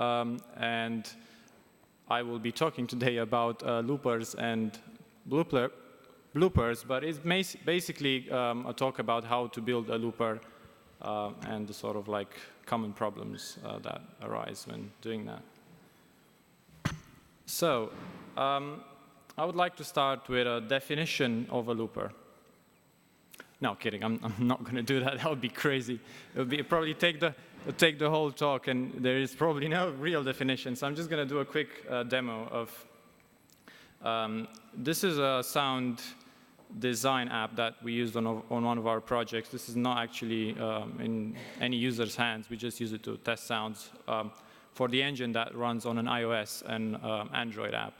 and I will be talking today about loopers and bloopers, but it's basically a talk about how to build a looper and the sort of like common problems that arise when doing that. So, I would like to start with a definition of a looper. No, kidding, I'm not going to do that. That would be crazy. It would probably take the whole talk, and there is probably no real definition. So I'm just going to do a quick demo of. This is a sound design app that we used on one of our projects. This is not actually in any user's hands. We just use it to test sounds for the engine that runs on an iOS and Android app.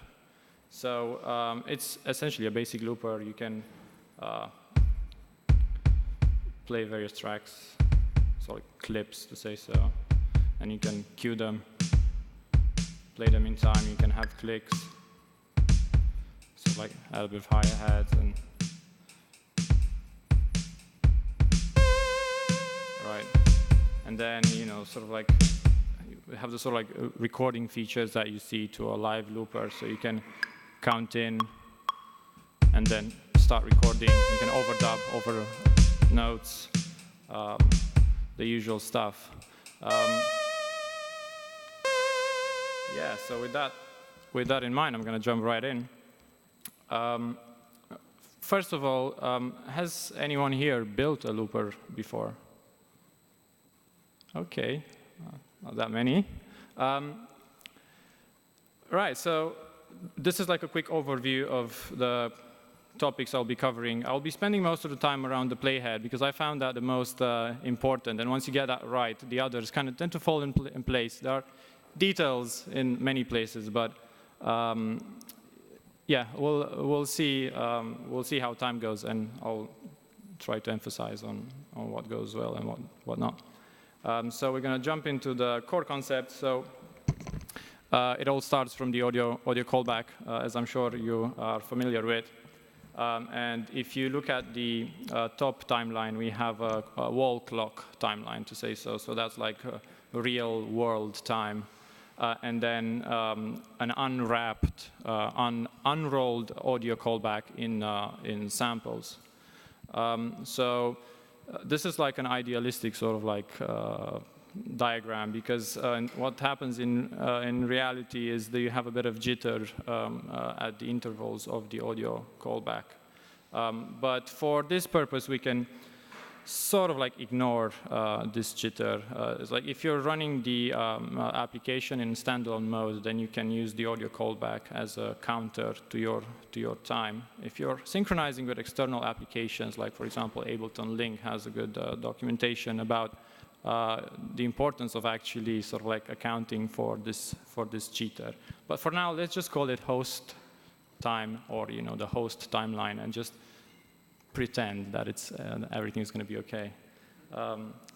So it's essentially a basic looper. You can play various tracks, sort of clips to say so, and you can cue them, play them in time. You can have clicks, so like add a bit of hi-hats and right, and then sort of like you have the sort of like recording features that you see to a live looper, so you can count in and then start recording. You can overdub over notes, the usual stuff. Yeah, so with that in mind, I'm going to jump right in. First of all, has anyone here built a looper before? Okay, not that many. Right, so this is like a quick overview of the topics I'll be covering. I'll be spending most of the time around the playhead because I found that the most important, and once you get that right, the others kind of tend to fall in place. There are details in many places, but yeah, we'll see how time goes, and I'll try to emphasize on what goes well and what not. So we're going to jump into the core concept. So it all starts from the audio callback, as I'm sure you are familiar with. And if you look at the top timeline, we have a wall clock timeline, to say so. So that's like real world time. And then an unwrapped, unrolled audio callback in samples. So this is like an idealistic sort of like diagram, because what happens in reality is that you have a bit of jitter at the intervals of the audio callback. But for this purpose, we can sort of like ignore this jitter. It's like if you're running the application in standalone mode, then you can use the audio callback as a counter to your time. If you're synchronizing with external applications, like for example, Ableton Link has a good documentation about the importance of actually sort of like accounting for this jitter. But for now, let's just call it host time, or the host timeline, and just pretend that it's everything is going to be okay.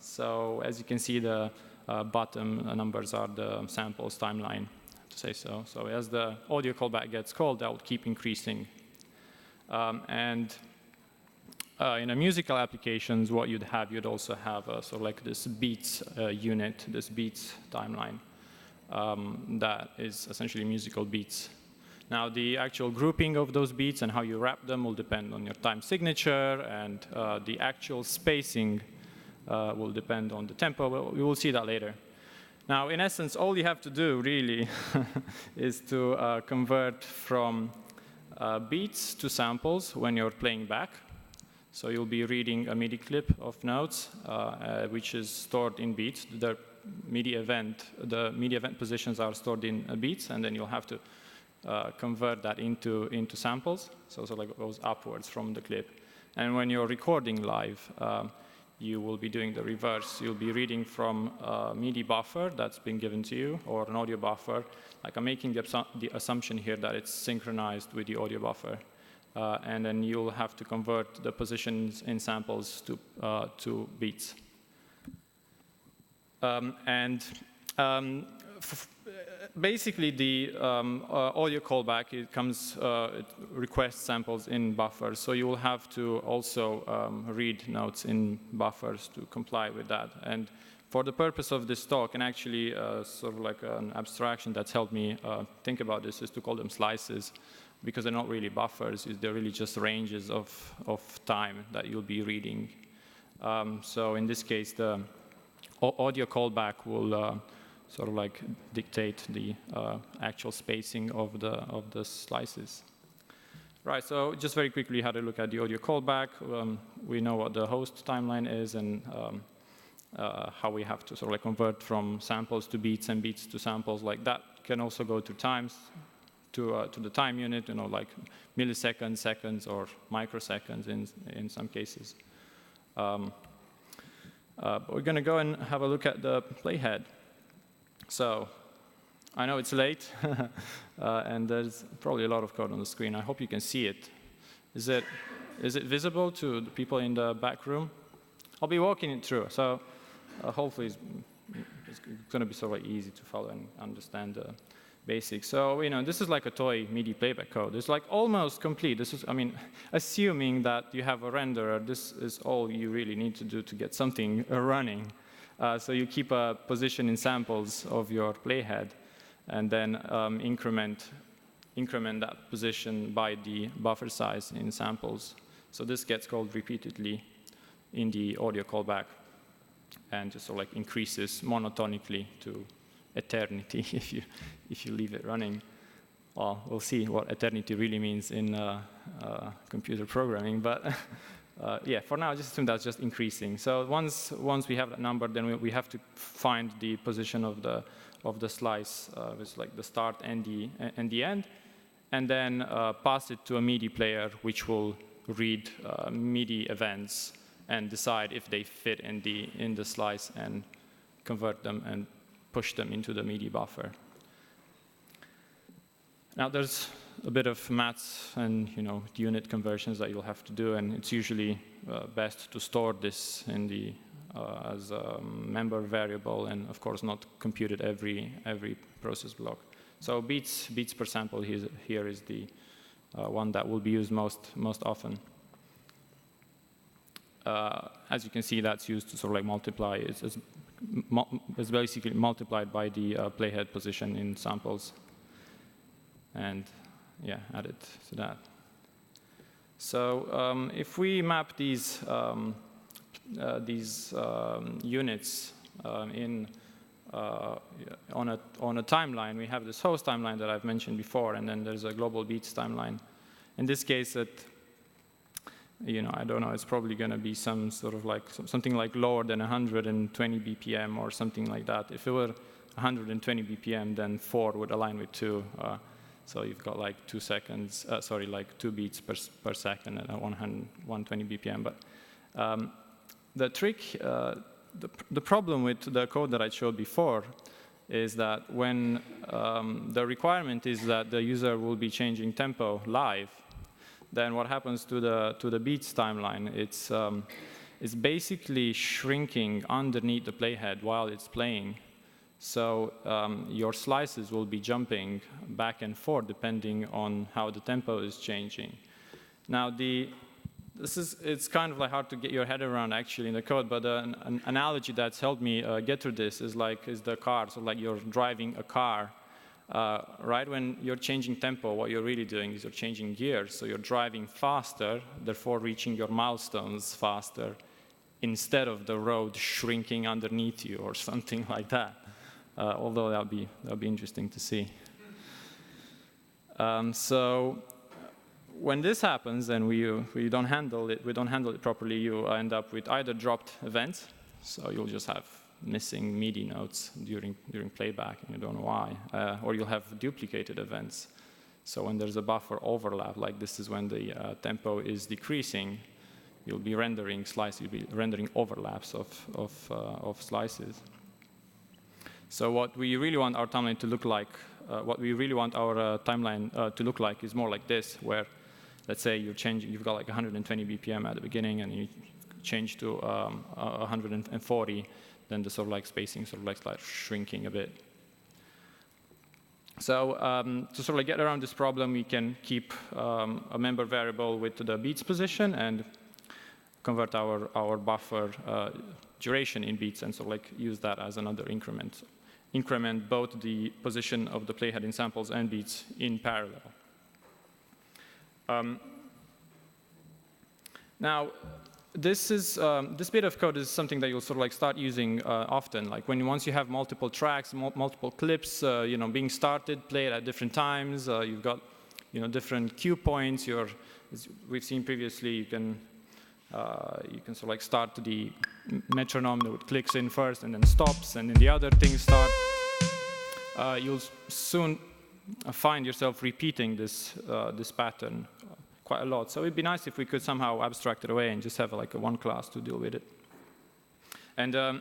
So as you can see, the bottom numbers are the samples timeline, to say so. So as the audio callback gets called, that will keep increasing. And in a musical applications, what you'd also have sort of like this beats unit, this beats timeline that is essentially musical beats. Now, the actual grouping of those beats and how you wrap them will depend on your time signature, and the actual spacing will depend on the tempo. But we will see that later. Now, in essence, all you have to do really is to convert from beats to samples when you're playing back. So you'll be reading a MIDI clip of notes, which is stored in beats. The MIDI event positions are stored in beats, and then you'll have to convert that into samples. So like it goes upwards from the clip. And when you're recording live, you will be doing the reverse. You'll be reading from a MIDI buffer that's been given to you, or an audio buffer. Like I'm making the assumption here that it's synchronized with the audio buffer. And then you'll have to convert the positions in samples to beats. Basically, the audio callback, it requests samples in buffers. So you will have to also read notes in buffers to comply with that. And for the purpose of this talk, and actually sort of like an abstraction that's helped me think about this, is to call them slices, because they're not really buffers. They're really just ranges of time that you'll be reading. So in this case, the audio callback will sort of like dictate the actual spacing of the slices. Right, so just very quickly how to look at the audio callback. We know what the host timeline is, and how we have to sort of like convert from samples to beats and beats to samples. Like that can also go to times, to the time unit, you know, like milliseconds, seconds, or microseconds in some cases. But we're going to go and have a look at the playhead. So I know it's late, and there's probably a lot of code on the screen. I hope you can see it. Is it visible to the people in the back room? I'll be walking it through, so hopefully it's going to be sort of like easy to follow and understand the basics. So, you know, this is like a toy MIDI playback code. It's like almost complete. This is, I mean, assuming that you have a renderer, this is all you really need to do to get something running. So you keep a position in samples of your playhead, and then increment that position by the buffer size in samples. So this gets called repeatedly in the audio callback, and just sort of like increases monotonically to eternity if you leave it running. Well, we'll see what eternity really means in computer programming, but yeah, for now, just assume that's just increasing. So once we have that number, then we have to find the position of the slice, with like the start and the end, and then pass it to a MIDI player, which will read MIDI events and decide if they fit in the slice and convert them and push them into the MIDI buffer. Now there's a bit of maths and unit conversions that you'll have to do, and it's usually best to store this in the as a member variable, and of course not computed every process block. So beats per sample here is the one that will be used most often. As you can see, that's used to sort of like multiply. It's basically multiplied by the playhead position in samples, and yeah, add it to that. So if we map these units on a timeline, we have this host timeline that I've mentioned before, and then there's a global beats timeline. In this case, I don't know, it's probably going to be some sort of like something like lower than 120 BPM or something like that. If it were 120 BPM, then 4 would align with 2. So you've got like 2 seconds, like 2 beats per second at 120 BPM. But the trick, the problem with the code that I showed before is that when the requirement is that the user will be changing tempo live, then what happens to the beats timeline? It's basically shrinking underneath the playhead while it's playing. So your slices will be jumping back and forth depending on how the tempo is changing. Now it's kind of like hard to get your head around actually in the code, but an analogy that's helped me get through this is the car. So like you're driving a car. Right when you're changing tempo, what you're really doing is you're changing gears. So you're driving faster, therefore reaching your milestones faster, instead of the road shrinking underneath you or something like that. Although that'll be interesting to see. So when this happens, and we don't handle it properly, you end up with either dropped events, so you'll just have missing MIDI notes during playback, and you don't know why, or you'll have duplicated events. So when there's a buffer overlap, like this is when the tempo is decreasing, you'll be rendering overlaps of slices. So what we really want our timeline to look like, to look like is more like this, where let's say you've got like 120 BPM at the beginning, and you change to 140. Then the sort of like spacing sort of like shrinking a bit. So to sort of like get around this problem, we can keep a member variable with the beats position and convert our buffer duration in beats, and so like use that as another increment. Increment both the position of the playhead in samples and beats in parallel. Now, this bit of code is something that you'll sort of like start using often. Like once you have multiple tracks, multiple clips, being started, played at different times. You've got, different cue points. As we've seen previously, you can sort of like start the metronome that clicks in first and then stops, and then the other things start. You'll soon find yourself repeating this pattern quite a lot. So it'd be nice if we could somehow abstract it away and just have like a one class to deal with it. And I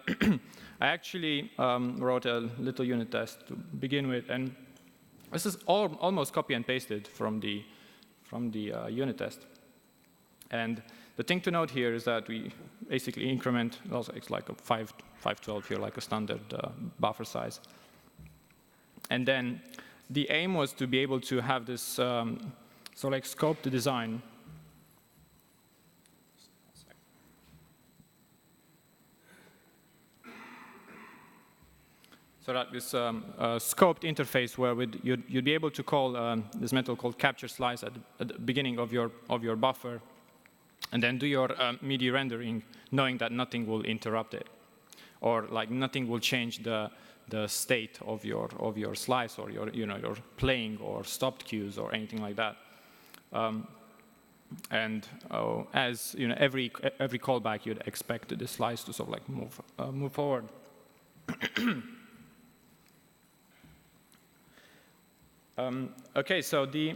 actually wrote a little unit test to begin with, and this is almost copy and pasted from the unit test. And the thing to note here is that we basically increment, also it's like a 512 here, like a standard buffer size. And then the aim was to be able to have this so like scope the design. So that this scoped interface where you'd be able to call this method called capture slice at the beginning of your buffer, and then do your MIDI rendering, knowing that nothing will interrupt it, or like nothing will change the state of your slice or your playing or stopped cues or anything like that. As every callback, you'd expect the slice to sort of like move forward. Okay, so the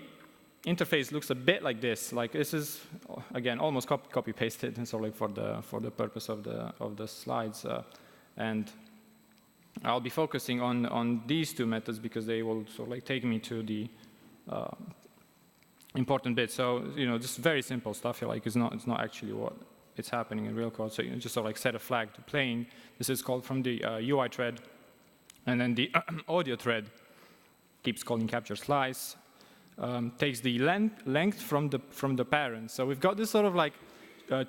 interface looks a bit like this. Like this is again almost copy pasted, and so like for the purpose of the slides, and I'll be focusing on these two methods because they will sort of like take me to the important bit. So just very simple stuff here. Like it's not actually what it's happening in real code. So just sort of like set a flag to playing. This is called from the UI thread, and then the audio thread keeps calling capture slice, takes the length from the parent. So we've got this sort of like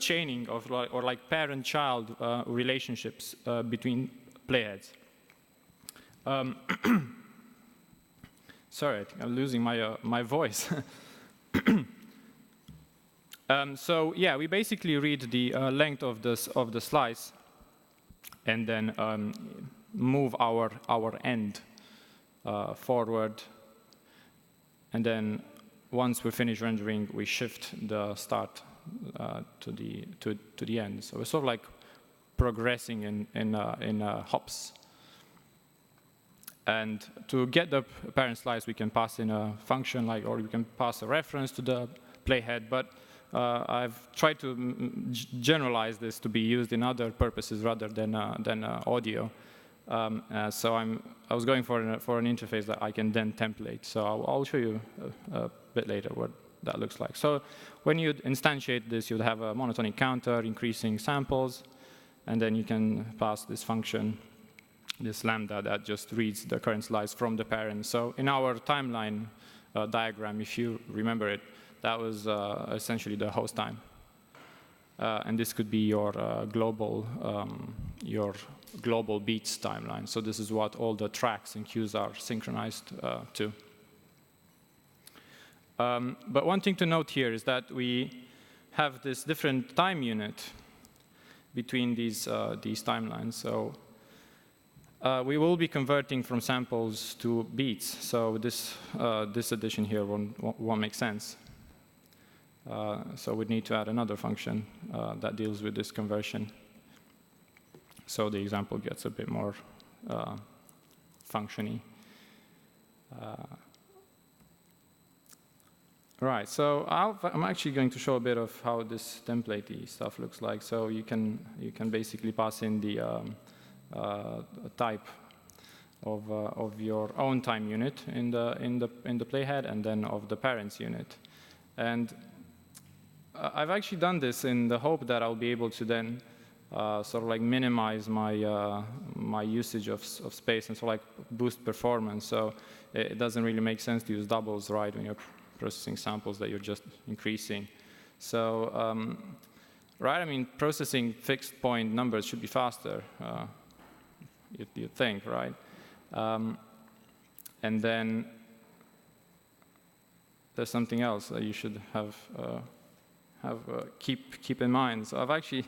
chaining of like parent-child relationships between playheads. Sorry, I'm losing my voice. So yeah, we basically read the length of the slice, and then move our end forward, and then once we finish rendering, we shift the start to the end. So we're sort of like progressing in hops. And to get the parent slice, we can pass in a function, or we can pass a reference to the playhead. But I've tried to generalize this to be used in other purposes rather than audio. So I was going for an interface that I can then template. So I'll show you a bit later what that looks like. So when you instantiate this, you'd have a monotonic counter, increasing samples, and then you can pass this function, this lambda, that just reads the current slice from the parent. So in our timeline diagram, if you remember it, that was essentially the host time. And this could be your global beats timeline. So this is what all the tracks and cues are synchronized to. But one thing to note here is that we have this different time unit between these timelines. So we will be converting from samples to beats. So this addition here won't make sense. So we'd need to add another function that deals with this conversion. So the example gets a bit more functiony. Right, so I'm actually going to show a bit of how this template-y stuff looks like. So you can basically pass in the type of your own time unit in the playhead, and then of the parent's unit. And I've actually done this in the hope that I'll be able to then sort of like minimize my usage of space and sort of like boost performance. So it doesn't really make sense to use doubles, right, when you're processing samples that you're just increasing. So right? I mean, processing fixed point numbers should be faster, you'd think, right? And then there's something else that you should keep in mind. So I've actually,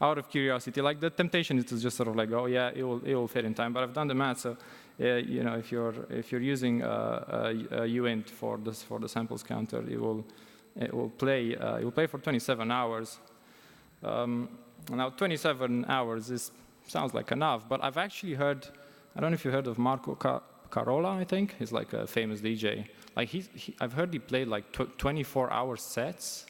out of curiosity, like the temptation is to just sort of like, oh yeah, it will fit in time. But I've done the math, so you know, if you're using a uint for the samples counter, it will play for 27 hours. Now 27 hours sounds like enough, but I've actually heard, I don't know if you heard of Marco Carola, I think. He's like a famous DJ. Like I've heard he played like 24-hour sets.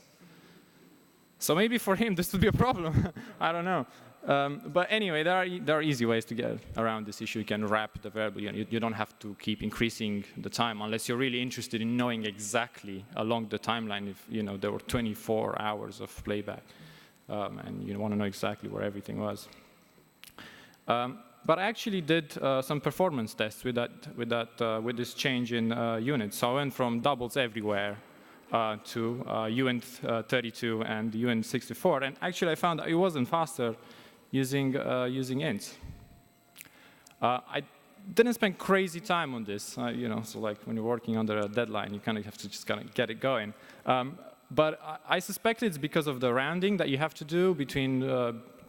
So maybe for him this would be a problem. I don't know. But anyway, there are easy ways to get around this issue. You can wrap the variable. You don't have to keep increasing the time unless you're really interested in knowing exactly along the timeline if there were 24 hours of playback, and you want to know exactly where everything was. But I actually did some performance tests with this change in units. So I went from doubles everywhere to uint 32 and uint 64, and actually I found that it wasn't faster using ints. I didn't spend crazy time on this, so like when you're working under a deadline, you kind of have to just kind of get it going. But I suspect it's because of the rounding that you have to do between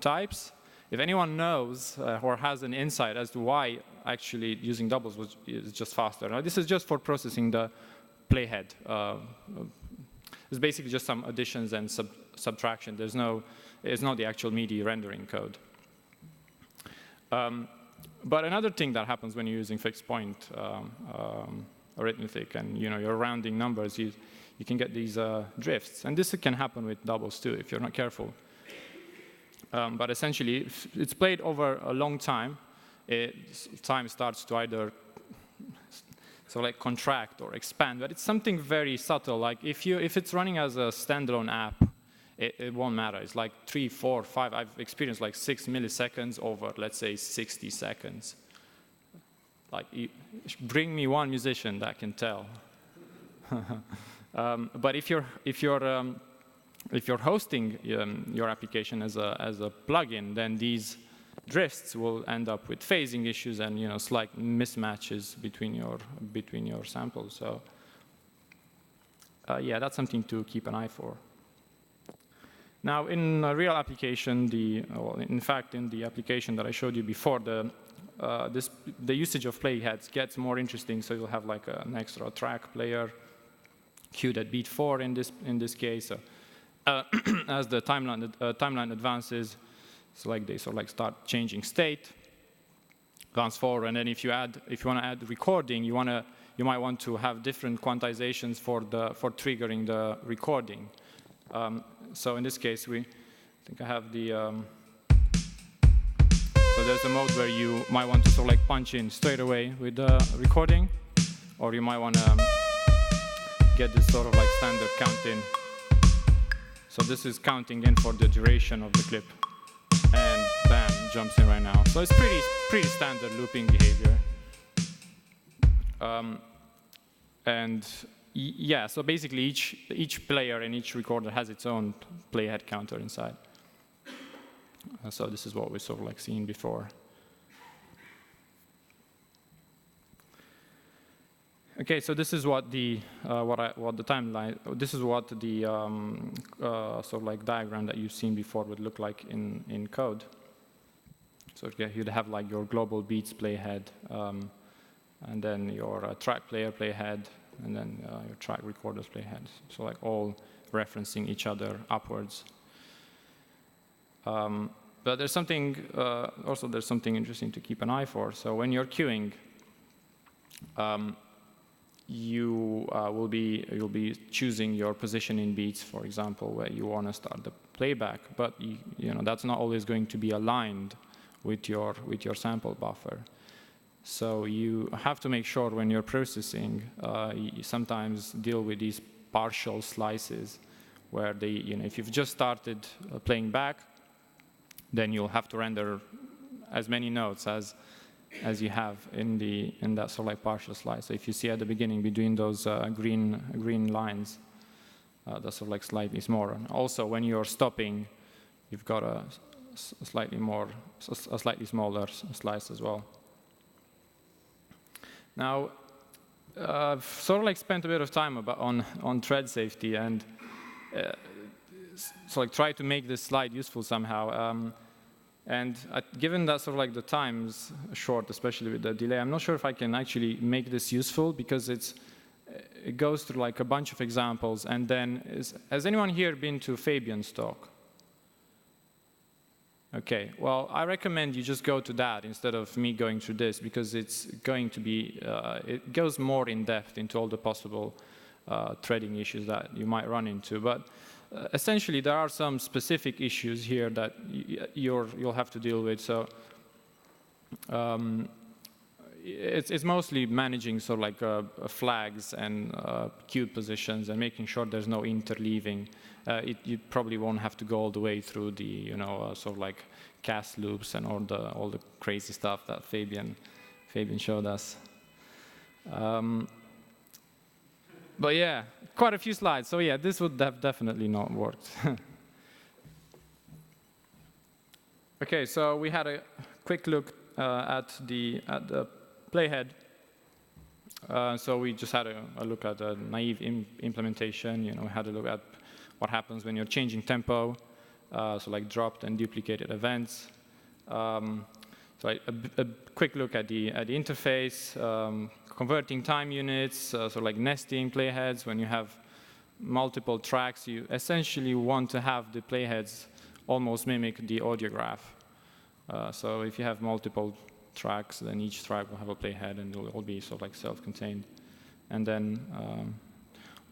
types. If anyone knows or has an insight as to why actually using doubles is just faster. Now, this is just for processing the playhead. It's basically just some additions and subtraction. It's not the actual MIDI rendering code. But another thing that happens when you're using fixed point arithmetic and you're rounding numbers, you can get these drifts. And this can happen with doubles too if you're not careful. But essentially, if it's played over a long time, time starts to either contract or expand. But it's something very subtle. Like if it's running as a standalone app, it won't matter. It's like 3, 4, 5. I've experienced like 6 milliseconds over, let's say, 60 seconds. Like, bring me one musician that can tell. But if you're hosting your application as a plugin, then these drifts will end up with phasing issues and slight mismatches between your samples. So yeah, that's something to keep an eye for. Now, in a real application, in fact, in the application that I showed you before, the usage of playheads gets more interesting. So you'll have like an extra track player queued at beat 4 in this case. As the timeline advances, so like they start changing state, advance forward, and then if you want to add recording, you might want to have different quantizations for triggering the recording. So in this case, I think I have the. So there's a mode where you might want to punch in straight away with the recording, or you might want to get this standard count in. So this is counting in for the duration of the clip, and bam, jumps in right now. So it's pretty standard looping behavior. And yeah, so basically each player and each recorder has its own playhead counter inside. So this is what we've seen before. Okay, so this is what the timeline. This is what the diagram that you've seen before would look like in code. So you'd have your global beats playhead, and then your track player playhead, and then your track recorders playhead. So all referencing each other upwards. But there's something there's something interesting to keep an eye for. So when you're queuing, you'll be choosing your position in beats, for example, where you want to start the playback. But that's not always going to be aligned with your sample buffer. So you have to make sure when you're processing, you sometimes deal with these partial slices, where if you've just started playing back, then you'll have to render as many notes as you have in that partial slice. So if you see at the beginning between those green lines, that's slightly smaller. And also when you're stopping, you've got a slightly smaller slice as well. Now, I've sort of like spent a bit of time on thread safety and so like try to make this slide useful somehow. Given that sort of like the time's short, especially with the delay, I'm not sure if I can actually make this useful because it goes through like a bunch of examples. And then, has anyone here been to Fabian's talk? Okay, well, I recommend you just go to that instead of me going through this because it's going to be, it goes more in depth into all the possible threading issues that you might run into. But essentially, there are some specific issues here that you'll have to deal with. So it's mostly managing sort of like flags and queued positions and making sure there's no interleaving. You probably won't have to go all the way through the sort of like cast loops and all the crazy stuff that Fabian showed us. But yeah, quite a few slides. So yeah, this would have definitely not worked. Okay, so we had a quick look at the Playhead. So we just had a look at a naive implementation. We had a look at what happens when you're changing tempo, so like dropped and duplicated events. So a quick look at the interface, converting time units, so like nesting playheads. When you have multiple tracks, you essentially want to have the playheads almost mimic the audio graph. So if you have multiple tracks, then each track will have a playhead and it'll all be sort of like self-contained. And then,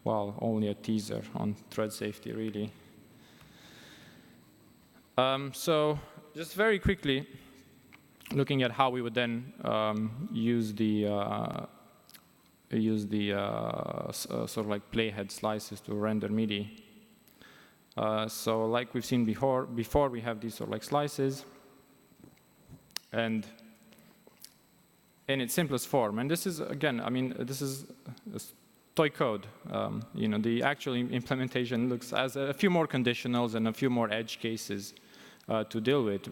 well, only a teaser on thread safety, really. So just very quickly, looking at how we would then use the sort of like playhead slices to render MIDI. So like we've seen before we have these sort of like slices, and in its simplest form. And this is, again, I mean, this is toy code. The actual implementation looks as a few more conditionals and a few more edge cases to deal with.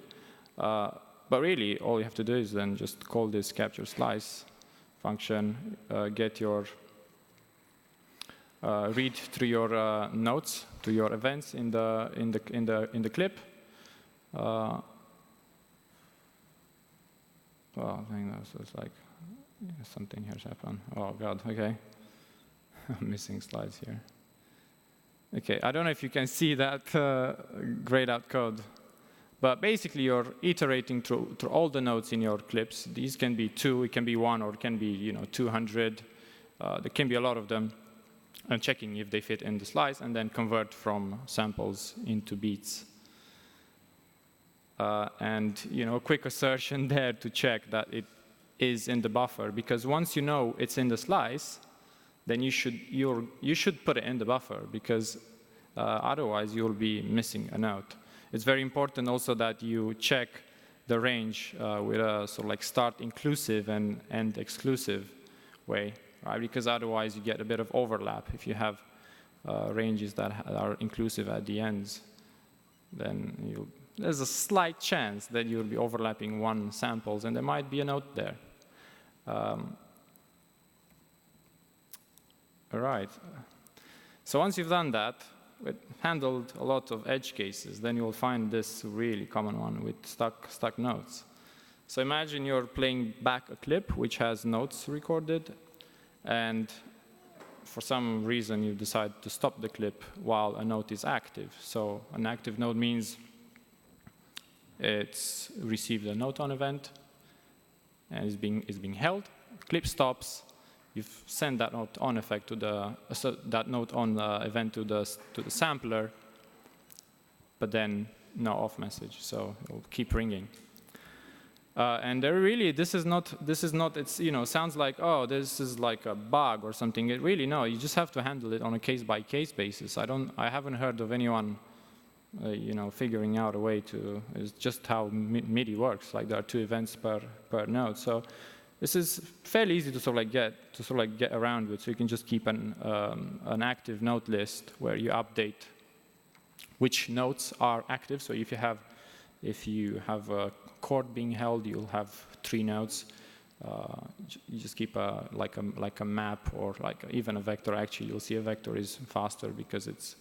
But really, all you have to do is then just call this capture slice function, get your read through your notes to your events in the clip. Well, I think that was like something here's happened. Oh God, okay. I'm missing slides here. Okay, I don't know if you can see that grayed out code. But basically, you're iterating through all the notes in your clips. These can be 2, it can be 1, or it can be 200. There can be a lot of them. And checking if they fit in the slice, and then convert from samples into beats. And a quick assertion there to check that it is in the buffer, because once you know it's in the slice, then you should put it in the buffer, because otherwise you'll be missing a note. It's very important also that you check the range with a sort of like start inclusive and end exclusive way, right? Because otherwise you get a bit of overlap. If you have ranges that are inclusive at the ends, then there's a slight chance that you'll be overlapping one samples, and there might be a note there. All right. So once you've done that, handled a lot of edge cases, then you'll find this really common one with stuck notes. So imagine you're playing back a clip which has notes recorded, and for some reason you decide to stop the clip while a note is active. So an active note means it's received a note on event and is being held. Clip stops. You've sent that note on effect to that note on event to the sampler, but then no off message, so it'll keep ringing. And this is not. It sounds like, oh, this is like a bug or something. No, you just have to handle it on a case-by-case basis. I haven't heard of anyone, figuring out a way to. It's just how MIDI works. Like there are 2 events per note. So this is fairly easy to sort of like get around with. So you can just keep an active note list where you update which notes are active. So if you have a chord being held, you'll have 3 notes. You just keep like a map or like even a vector. Actually, you'll see a vector is faster because it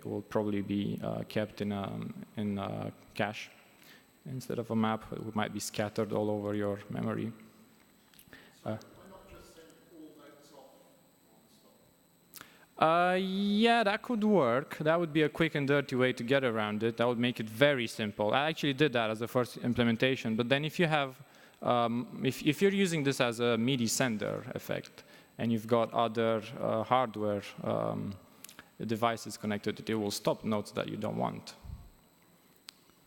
will probably be kept in a cache instead of a map. It might be scattered all over your memory. Why not just send all notes off? Yeah, that could work. That would be a quick and dirty way to get around it. That would make it very simple. I actually did that as the first implementation. But then if you have, if you're using this as a MIDI sender effect, and you've got other hardware devices connected, it will stop notes that you don't want.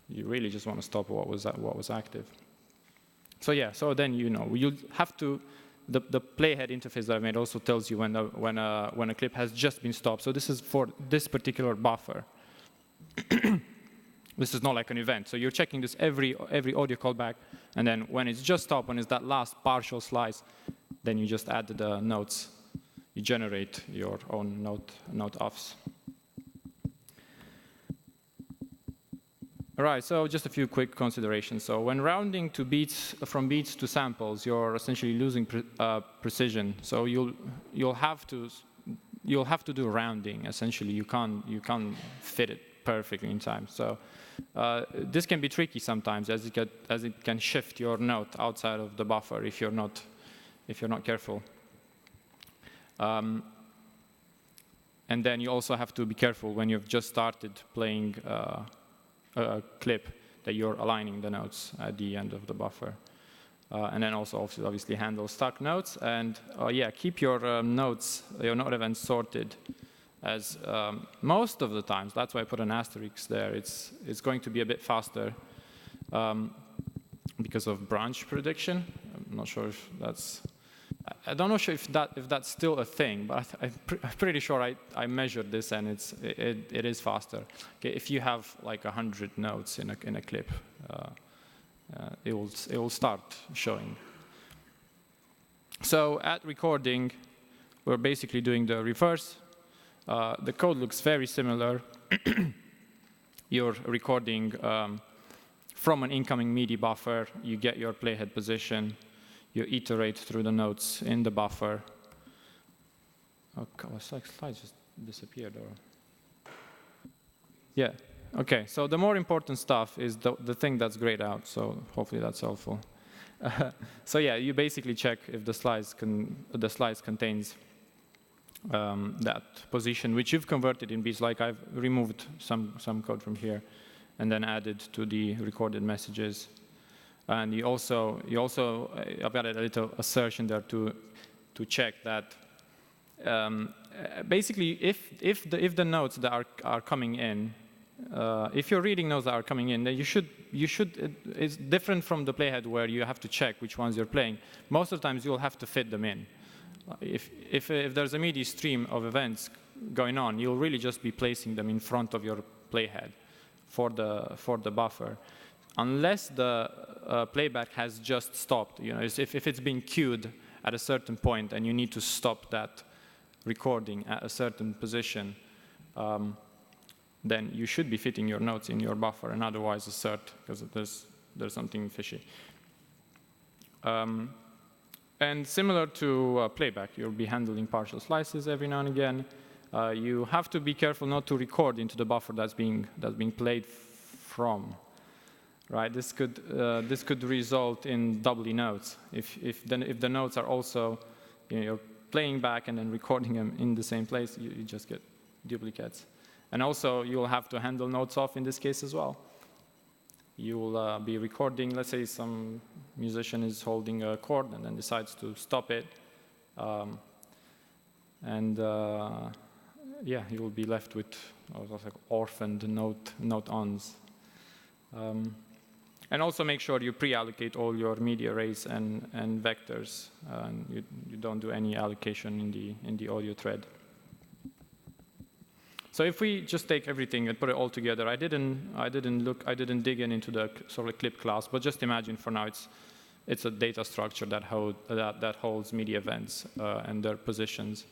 You really just want to stop what was active. So yeah, so then you'll have to. The Playhead interface that I made also tells you when a clip has just been stopped. So this is for this particular buffer. This is not like an event. So you're checking this every audio callback, and then when it's just stopped, when it's that last partial slice, then you just add the notes. You generate your own note offs. All right, so just a few quick considerations. So when rounding to beats, from beats to samples, you're essentially losing precision. So you'll have to do rounding. Essentially, you can't fit it perfectly in time. So this can be tricky sometimes, as it can shift your note outside of the buffer if you're not careful. And then you also have to be careful when you've just started playing a clip that you're aligning the notes at the end of the buffer. And then also obviously handle stuck notes. And yeah, keep your notes, your note events sorted, as most of the times, that's why I put an asterisk there, it's going to be a bit faster because of branch prediction. I'm not sure if that's, I don't know if that's still a thing, but I'm pretty sure I measured this, and it is faster. Okay, if you have like 100 notes in a clip, it will start showing. So at recording, we're basically doing the reverse. The code looks very similar. You're recording from an incoming MIDI buffer. You get your playhead position. You iterate through the notes in the buffer. Oh, God, the slide just disappeared. Or yeah, OK. So the more important stuff is the thing that's grayed out. So hopefully that's helpful. So yeah, you basically check if the slides contains that position, which you've converted in beats. Like I've removed some code from here, and then added to the recorded messages. And you also I've added a little assertion there to check that basically if the notes that are coming in, if you're reading notes that are coming in, then you should it's different from the playhead where you have to check which ones you're playing. Most of the times you'll have to fit them in. If there's a MIDI stream of events going on, you'll really just be placing them in front of your playhead for the buffer. Unless the playback has just stopped, if it's been queued at a certain point and you need to stop that recording at a certain position, then you should be fitting your notes in your buffer, and otherwise assert, because there's something fishy. And similar to playback, you'll be handling partial slices every now and again. You have to be careful not to record into the buffer that's being played from. Right, this could result in doubly notes. If the notes are also, you're playing back and then recording them in the same place, you just get duplicates. And also, you'll have to handle notes off in this case as well. You'll be recording. Let's say some musician is holding a chord and then decides to stop it, yeah, you will be left with like orphaned note-ons. And also make sure you pre-allocate all your MIDI arrays and vectors. And you don't do any allocation in the audio thread. So if we just take everything and put it all together, I didn't dig into the sort of clip class, but just imagine for now it's a data structure that holds MIDI events and their positions.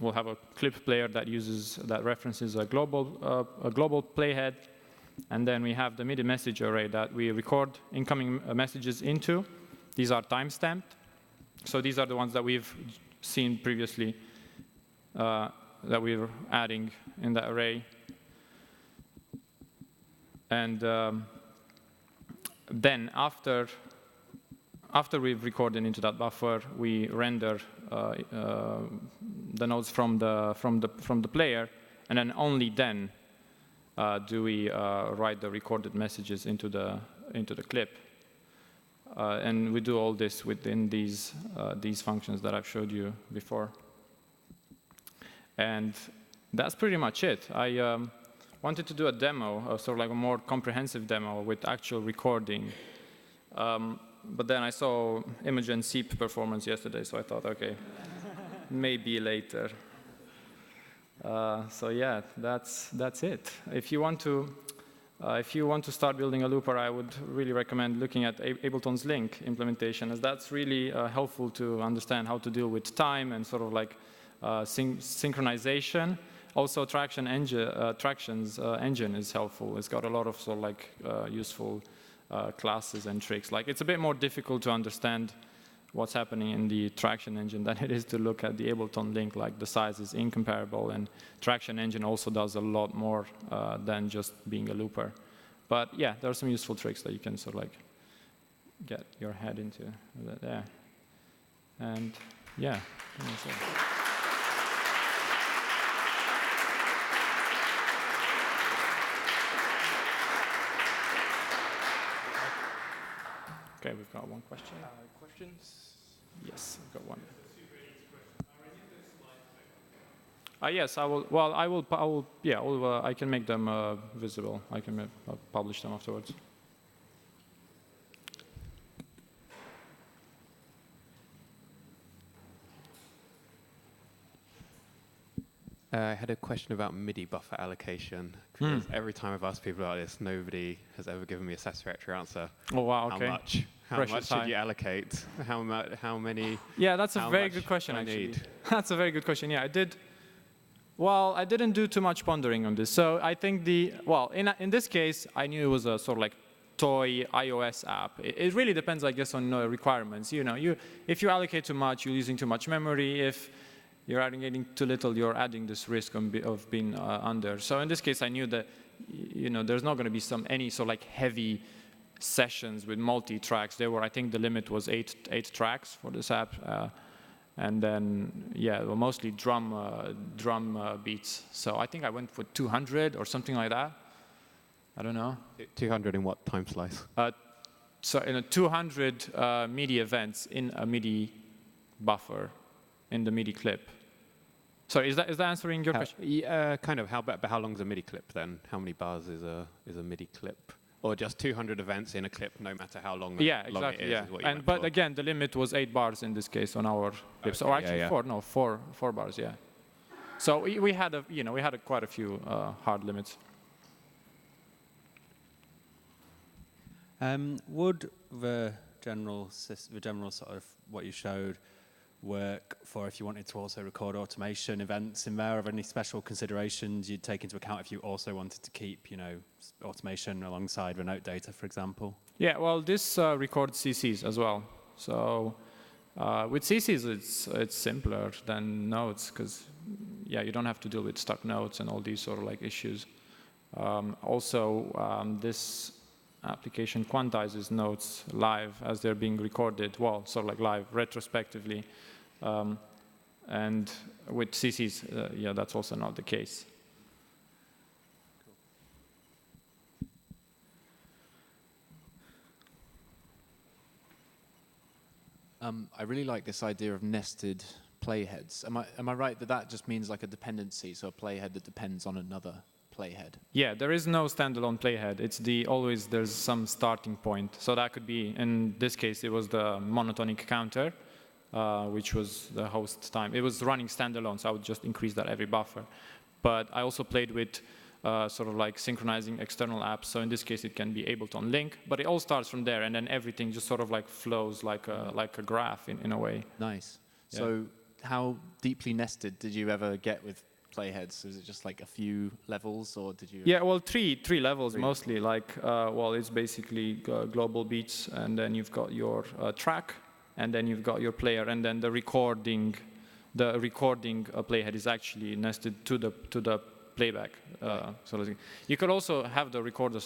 we'll have a clip player that references a global playhead, and then we have the MIDI message array that we record incoming messages into. These are time-stamped, so these are the ones that we've seen previously that we're adding in the array. And then after we've recorded into that buffer, we render the notes from the player, and then only then do we write the recorded messages into the clip. And we do all this within these functions that I've showed you before. And that's pretty much it. I wanted to do a demo, sort of like a more comprehensive demo with actual recording. But then I saw Imogen Seep performance yesterday, so I thought, okay, maybe later. So yeah, that's it. If you want to start building a looper, I would really recommend looking at Ableton's Link implementation, as that's really helpful to understand how to deal with time and sort of like synchronization. Also, Traction's engine is helpful. It's got a lot of sort of like useful classes and tricks. Like, it's a bit more difficult to understand what's happening in the Traction engine than it is to look at the Ableton Link. Like, the size is incomparable, and Traction engine also does a lot more than just being a looper. But yeah, there are some useful tricks that you can sort of like get your head into there. And yeah, that's it. Okay, we've got one question. Questions? Yes, I've got one. Yes, I will. Well, I will. Yeah, I can make them visible. I can publish them afterwards. I had a question about MIDI buffer allocation. Because every time I've asked people about this, nobody has ever given me a satisfactory answer. Oh wow! Okay. How much should you allocate? How many? Yeah, that's a very good question. Actually, that's a very good question. Yeah, I did. Well, I didn't do too much pondering on this. So I think in this case, I knew it was a sort of like toy iOS app. It really depends, I guess, on requirements. You know, if you allocate too much, you're using too much memory. If you're adding too little, you're adding this risk of being under. So in this case, I knew that there's not going to be any sort of like heavy sessions with multi-tracks. I think the limit was eight tracks for this app, and then well, mostly drum beats. So I think I went for 200 or something like that. I don't know. 200 in what time slice? So in 200 MIDI events in a MIDI buffer in the MIDI clip. Sorry, is that answering your question? Yeah, kind of. But how long is a MIDI clip then? How many bars is a MIDI clip? Or just 200 events in a clip, no matter how long, exactly, it is? Yeah. But again, the limit was 8 bars in this case on our clips. Okay, or actually four bars. Yeah. So we had quite a few hard limits. Would the general sort of what you showed work for if you wanted to also record automation events in there? Are there any special considerations you'd take into account if you also wanted to keep, automation alongside the note data, for example? Yeah, well, this records CCs as well. So with CCs, it's simpler than notes because, you don't have to deal with stuck notes and all these sort of like issues. This application quantizes notes live as they're being recorded, well, sort of like live retrospectively. And with CCs, that's also not the case. I really like this idea of nested playheads. Am I right that just means like a dependency, so a playhead that depends on another playhead? Yeah, there is no standalone playhead. It's always there's some starting point. So that could be, in this case, it was the monotonic counter, which was the host time. It was running standalone, so I would just increase that every buffer. But I also played with sort of like synchronizing external apps. So in this case, it can be Ableton Link, but it all starts from there, and then everything just sort of like flows like a graph in a way. Nice. Yeah. So how deeply nested did you ever get with playheads? Was it just like a few levels, or did you? Yeah, well, three levels mostly. Like, well, it's basically global beats, and then you've got your track, and then you've got your player, and then the recording playhead is actually nested to the playback. So you could also have the recorder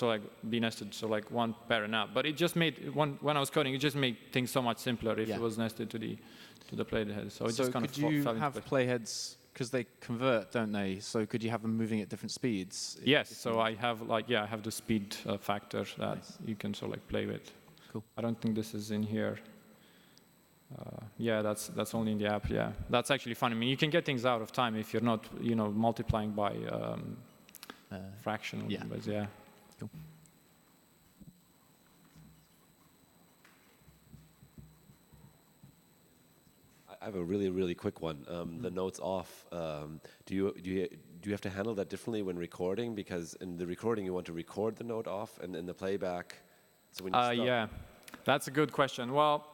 be nested, so like one parent out. But it just made when I was coding, it just made things so much simpler if it was nested to the playhead. So it just kind of could you fell into have place. playheads, because they convert, don't they? So could you have them moving at different speeds? Yes. So I have I have the speed factor that you can play with. Cool. I don't think this is in here. Yeah, that's only in the app. Yeah, that's actually fun. I mean, you can get things out of time if you're not, multiplying by fractional numbers. Yeah. Cool. I have a really, really quick one. The notes off. Do you have to handle that differently when recording? Because in the recording, you want to record the note off, and in the playback, so when you stop. Yeah, that's a good question. Well,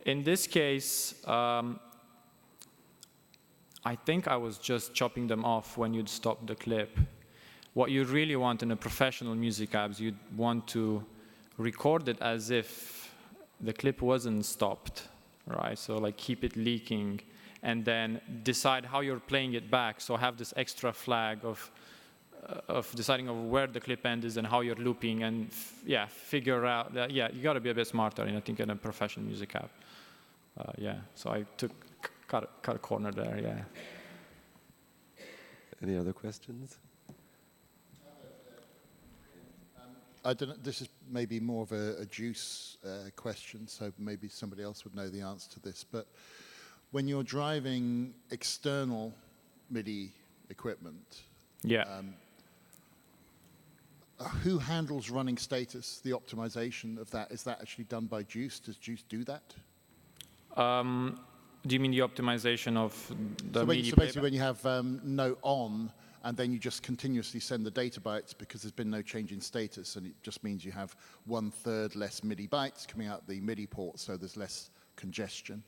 in this case, I think I was just chopping them off when you'd stop the clip. What you really want in a professional music apps, you'd want to record it as if the clip wasn't stopped, right? So keep it leaking, and then decide how you're playing it back. So have this extra flag of deciding of where the clip end is and how you're looping, and figure out that. Yeah, you got to be a bit smarter, I think, in a professional music app. So I cut a corner there. Yeah. Any other questions? I don't know, this is maybe more of a juice question, so maybe somebody else would know the answer to this. But when you're driving external MIDI equipment, who handles running status, the optimization of that? Is that actually done by Juice? Does Juice do that? Do you mean the optimization of the MIDI So basically playback? when you have note on, and then you just continuously send the data bytes because there's been no change in status, and it just means you have 1/3 less MIDI bytes coming out the MIDI port, so there's less congestion.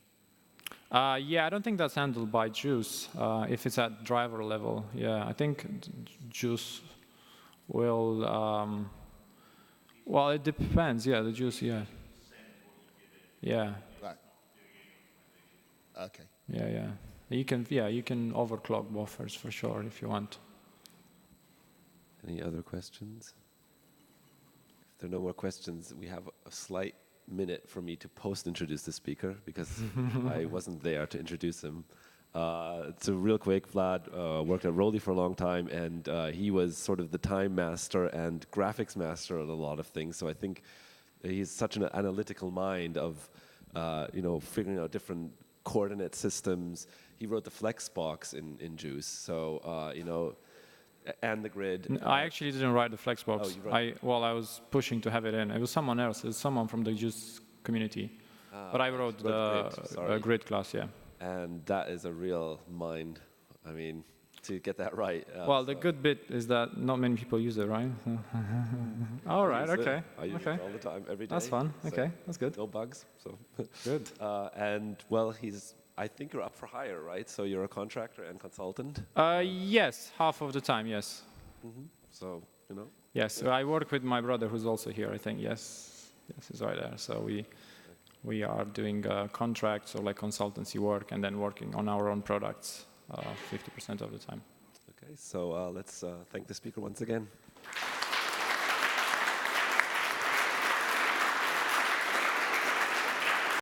Yeah, I don't think that's handled by Juice. If it's at driver level, I think Juice will. Well, it depends. Yeah, the Juice. Yeah. Right. Okay. Yeah. You can overclock buffers for sure if you want. Any other questions? If there are no more questions, we have a slight minute for me to post-introduce the speaker, because I wasn't there to introduce him. So real quick, Vlad worked at Roly for a long time, and he was sort of the time master and graphics master on a lot of things. So I think he's such an analytical mind of, figuring out different coordinate systems. He wrote the Flexbox in Juice, so and the grid. I actually didn't write the Flexbox. Oh, you wrote I was pushing to have it in. It was someone else. It was someone from the Juice community. But I wrote the grid class, yeah. And that is a real mind. I mean, to get that right. Well, the good bit is that not many people use it, right? All right, okay. I use it all the time, every day. That's fun. So Okay, that's good. no bugs. So Good. And well, I think you're up for hire, right? So you're a contractor and consultant. Yes, half of the time, yes. So Yes, I work with my brother who's also here, I think. Yes, he's right there. So we are doing contracts or consultancy work, and then working on our own products 50% of the time. Okay, so let's thank the speaker once again.